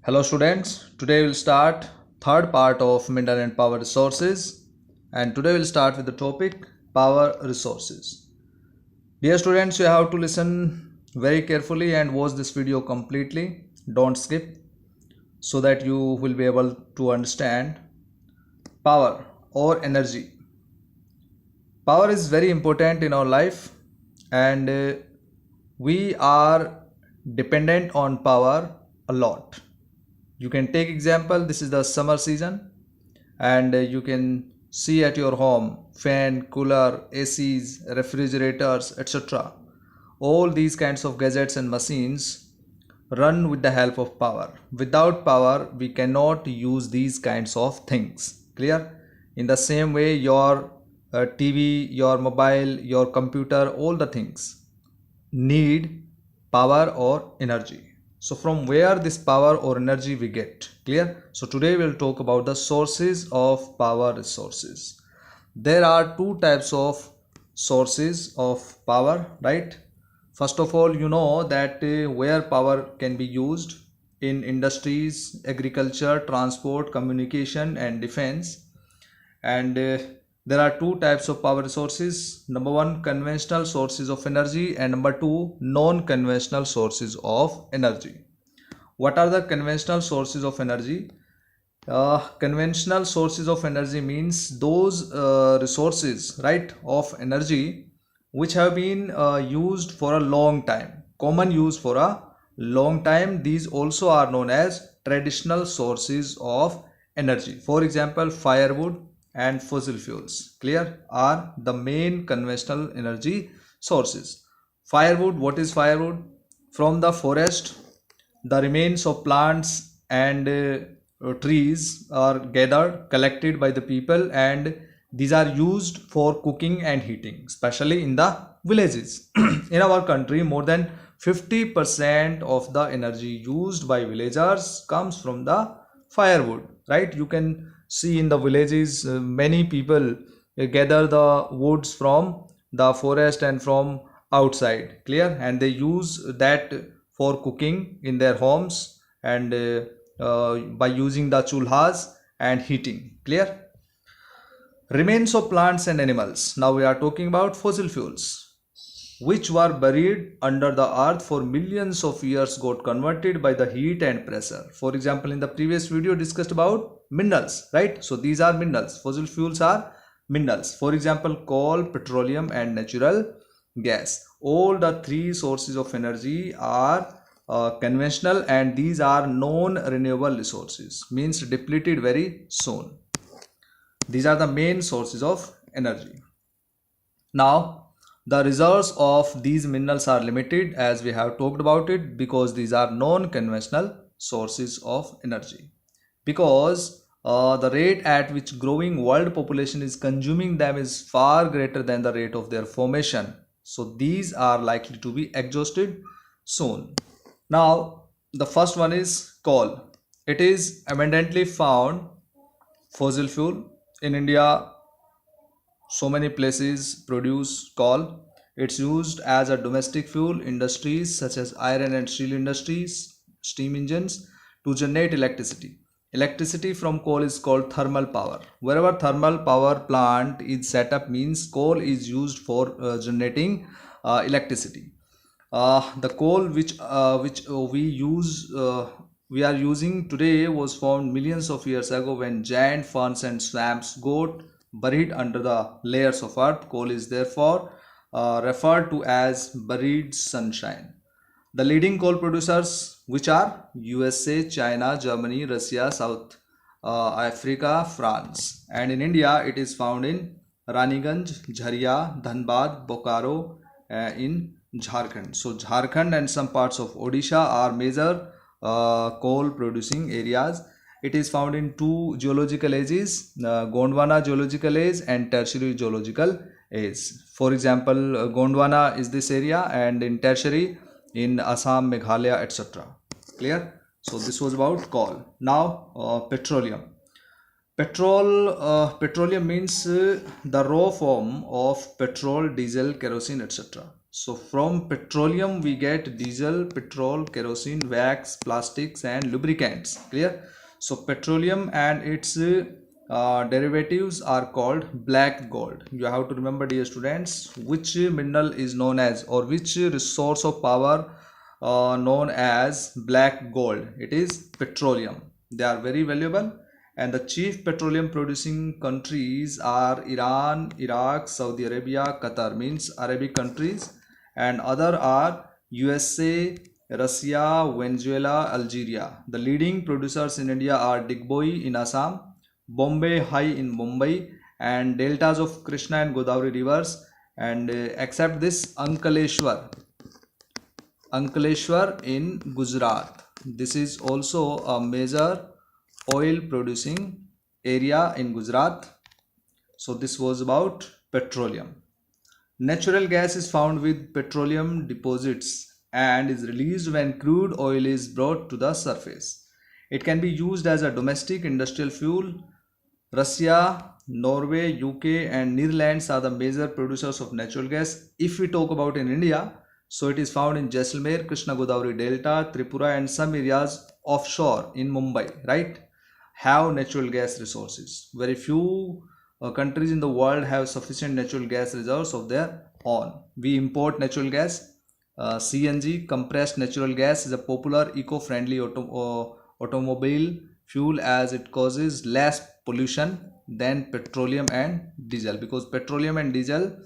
Hello students, today we'll start third part of mineral and power resources, and today we'll start with the topic power resources. Dear students, you have to listen very carefully and watch this video completely. Don't skip so that you will be able to understand power or energy. Power is very important in our life, and we are dependent on power a lot. You can take example, this is the summer season, and you can see at your home fan, cooler, ACs, refrigerators, etc. All these kinds of gadgets and machines run with the help of power. Without power we cannot use these kinds of things. Clear? In the same way, your TV, your mobile, your computer, all the things need power or energy. So from where this power or energy we get? Clear? So today we'll talk about the sources of power resources. There are two types of sources of power, right? First of all, you know that where power can be used in industries, agriculture, transport, communication and defense. And there are two types of power resources. Number one, conventional sources of energy, and number two, non-conventional sources of energy. What are the conventional sources of energy? Conventional sources of energy means those resources, right, of energy which have been used for a long time, common use for a long time. These also are known as traditional sources of energy. For example, firewood and fossil fuels, clear, are the main conventional energy sources. Firewood, what is firewood? From the forest, the remains of plants and trees are gathered, collected by the people, and these are used for cooking and heating, especially in the villages. In our country, more than 50% of the energy used by villagers comes from the firewood, right? You can see in the villages, many people gather the woods from the forest and from outside, clear, and they use that for cooking in their homes, and by using the chulhas and heating, clear. Remains of plants and animals. Now we are talking about fossil fuels, which were buried under the earth for millions of years, got converted by the heat and pressure. For example, in the previous video discussed about minerals, right? So these are minerals. Fossil fuels are minerals. For example, coal, petroleum and natural gas. All the three sources of energy are conventional, and these are non-renewable resources, means depleted very soon. These are the main sources of energy. Now, the reserves of these minerals are limited, as we have talked about it, because these are non-conventional sources of energy. Because the rate at which growing world population is consuming them is far greater than the rate of their formation. So these are likely to be exhausted soon. Now, the first one is coal. It is abundantly found fossil fuel. In India, so many places produce coal. It's used as a domestic fuel. Industries such as iron and steel industries, steam engines, to generate electricity. Electricity from coal is called thermal power. Wherever thermal power plant is set up, means coal is used for generating electricity. The coal which we are using today was found millions of years ago, when giant ferns and swamps got buried under the layers of earth. Coal is therefore referred to as buried sunshine. The leading coal producers, which are USA, China, Germany, Russia, South Africa, France, and in India it is found in Raniganj, Jharia, Dhanbad, Bokaro, in Jharkhand. So Jharkhand and some parts of Odisha are major coal producing areas. It is found in two geological ages, Gondwana geological age and tertiary geological age. For example, Gondwana is this area, and in tertiary in Assam, Meghalaya, etc. Clear? So this was about coal. Now petroleum. Petroleum means the raw form of petrol, diesel, kerosene, etc. So from petroleum we get diesel, petrol, kerosene, wax, plastics and lubricants. Clear? So petroleum and its derivatives are called black gold. You have to remember, dear students, which mineral is known as, or which resource of power known as black gold. It is petroleum. They are very valuable, and the chief petroleum producing countries are Iran, Iraq, Saudi Arabia, Qatar, means Arabic countries, and other are USA, Russia, Venezuela, Algeria. The leading producers in India are Digboi in Assam, Bombay High in Mumbai, and deltas of Krishna and Godavari rivers, and except this, Ankleshwar in Gujarat. This is also a major oil producing area in Gujarat. So this was about petroleum. Natural gas is found with petroleum deposits and is released when crude oil is brought to the surface. It can be used as a domestic industrial fuel. Russia, Norway, UK and Netherlands are the major producers of natural gas. If we talk about in India, so it is found in Jaisalmer, Krishna Godavari Delta, Tripura and some areas offshore in Mumbai, right, have natural gas resources. Very few countries in the world have sufficient natural gas reserves of their own. We import natural gas. CNG, compressed natural gas, is a popular eco-friendly automobile fuel as it causes less pollution than petroleum and diesel, because petroleum and diesel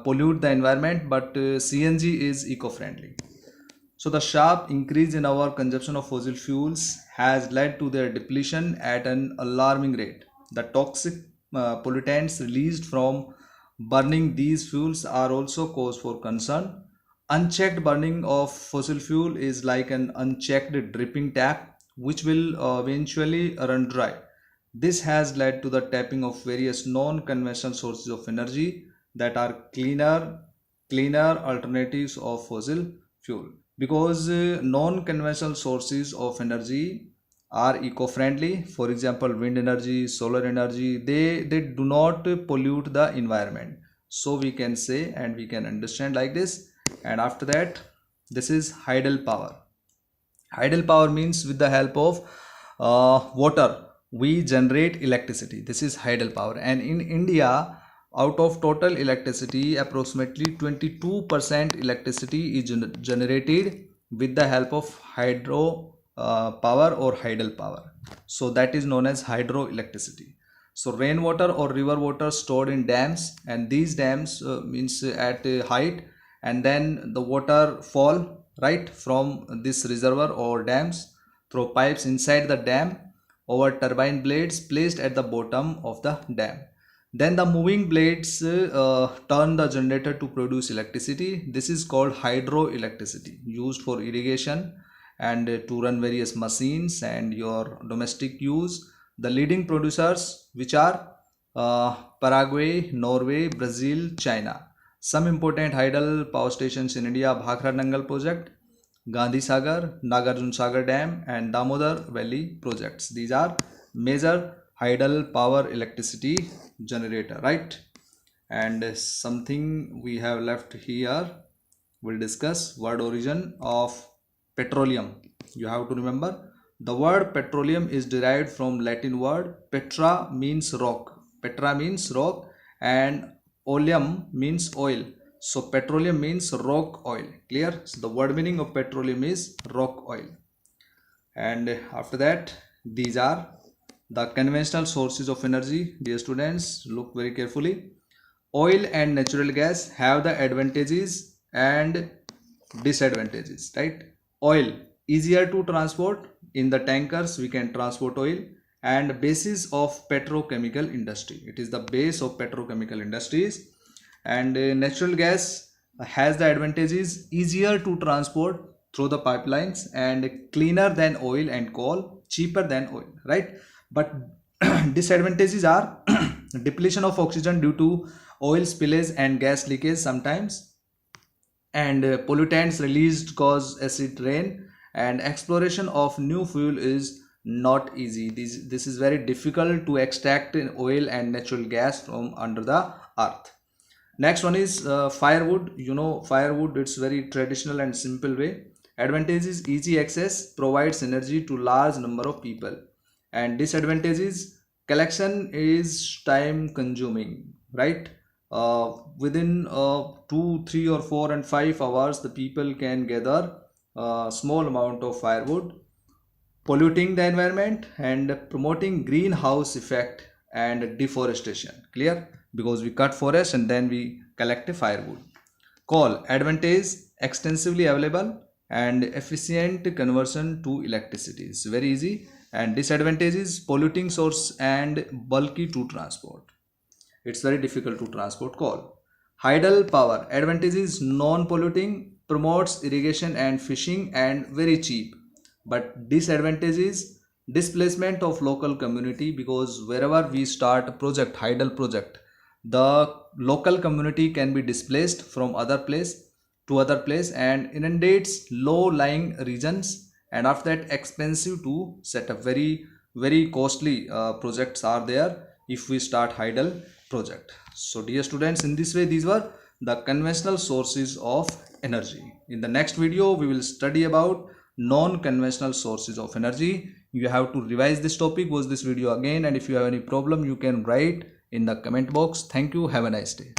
pollute the environment, but CNG is eco-friendly. So the sharp increase in our consumption of fossil fuels has led to their depletion at an alarming rate. The toxic pollutants released from burning these fuels are also cause for concern. Unchecked burning of fossil fuel is like an unchecked dripping tap which will eventually run dry. This has led to the tapping of various non-conventional sources of energy that are cleaner alternatives of fossil fuel, because non-conventional sources of energy are eco-friendly. For example, wind energy, solar energy, they do not pollute the environment. So we can say and we can understand like this. And after that, this is hydel power. Hydel power means with the help of water we generate electricity. This is hydel power. And in India, out of total electricity, approximately 22% electricity is generated with the help of hydro power or hydel power. So that is known as hydroelectricity. So rainwater or river water stored in dams, and these dams means at height, and then the water fall right from this reservoir or dams through pipes inside the dam over turbine blades placed at the bottom of the dam. Then the moving blades turn the generator to produce electricity. This is called hydroelectricity, used for irrigation and to run various machines and your domestic use. The leading producers, which are Paraguay, Norway, Brazil, China. Some important hydel power stations in India: Bhakra Nangal project, Gandhi Sagar, Nagarjun Sagar Dam and Damodar Valley projects. These are major hydel power electricity generator, right? And something we have left here, we'll discuss word origin of petroleum. You have to remember, the word petroleum is derived from Latin word petra, means rock. Petra means rock and oleum means oil. So petroleum means rock oil. Clear? So the word meaning of petroleum is rock oil. And after that, these are the conventional sources of energy. Dear students, look very carefully. Oil and natural gas have the advantages and disadvantages, right? Oil, easier to transport. In the tankers we can transport oil, and basis of petrochemical industry. It is the base of petrochemical industries. And natural gas has the advantages: easier to transport through the pipelines and cleaner than oil and coal, cheaper than oil, right? But disadvantages are depletion of oxygen due to oil spillage and gas leakage sometimes, and pollutants released cause acid rain, and exploration of new fuel is not easy. This is very difficult to extract oil and natural gas from under the earth. Next one is firewood. You know, firewood, it's very traditional and simple way. Advantage is easy access, provides energy to large number of people. And disadvantage is collection is time consuming, right? Within 2, 3 or 4 and 5 hours, the people can gather a small amount of firewood, polluting the environment and promoting greenhouse effect and deforestation. Clear? Because we cut forest and then we collect a firewood. Coal advantage extensively available and efficient conversion to electricity. It's very easy. And disadvantage is polluting source and bulky to transport. It's very difficult to transport coal. Tidal power advantage is non-polluting, promotes irrigation and fishing and very cheap. But disadvantage is displacement of local community, because wherever we start a project, tidal project, the local community can be displaced from other place to other place and inundates low lying regions, and after that expensive to set up, very costly projects are there if we start tidal project. So dear students, in this way these were the conventional sources of energy. In the next video we will study about non-conventional sources of energy. You have to revise this topic, watch this video again, and if you have any problem you can write in the comment box. Thank you. Have a nice day.